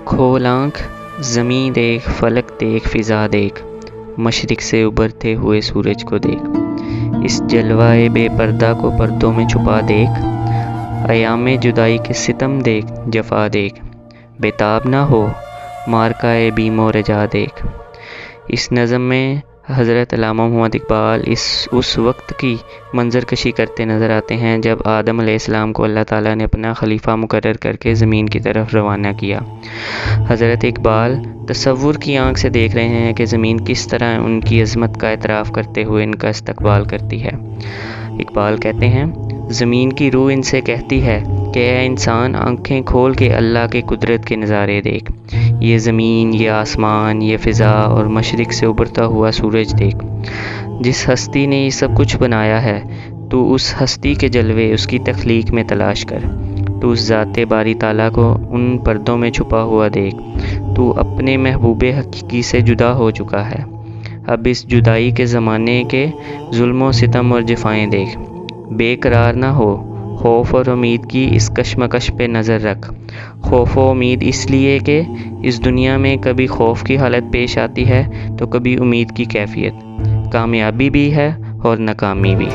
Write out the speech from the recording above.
کھول آنکھ، زمیں دیکھ، فلک دیکھ، فضا دیکھ، مشرق سے ابھرتے ہوئے سورج کو دیکھ، اس جلوائے بے پردہ کو پردوں میں چھپا دیکھ، ایام جدائی کے ستم دیکھ، جفا دیکھ، بے تاب نہ ہو، مارکائے بیم و رجا دیکھ۔ اس نظم میں حضرت علامہ محمد اقبال اس وقت کی منظر کشی کرتے نظر آتے ہیں جب آدم علیہ السلام کو اللہ تعالیٰ نے اپنا خلیفہ مقرر کر کے زمین کی طرف روانہ کیا۔ حضرت اقبال تصور کی آنکھ سے دیکھ رہے ہیں کہ زمین کس طرح ان کی عظمت کا اعتراف کرتے ہوئے ان کا استقبال کرتی ہے۔ اقبال کہتے ہیں، زمین کی روح ان سے کہتی ہے کہ اے انسان، آنکھیں کھول کے اللہ کے قدرت کے نظارے دیکھ، یہ زمین، یہ آسمان، یہ فضا اور مشرق سے ابھرتا ہوا سورج دیکھ۔ جس ہستی نے یہ سب کچھ بنایا ہے، تو اس ہستی کے جلوے اس کی تخلیق میں تلاش کر۔ تو اس ذات باری تعالیٰ کو ان پردوں میں چھپا ہوا دیکھ۔ تو اپنے محبوب حقیقی سے جدا ہو چکا ہے۔ اب اس جدائی کے زمانے کے ظلم و ستم اور جفائیں دیکھ۔ بے قرار نہ ہو، خوف اور امید کی اس کشمکش پہ نظر رکھ۔ خوف و امید اس لیے کہ اس دنیا میں کبھی خوف کی حالت پیش آتی ہے تو کبھی امید کی کیفیت، کامیابی بھی ہے اور ناکامی بھی۔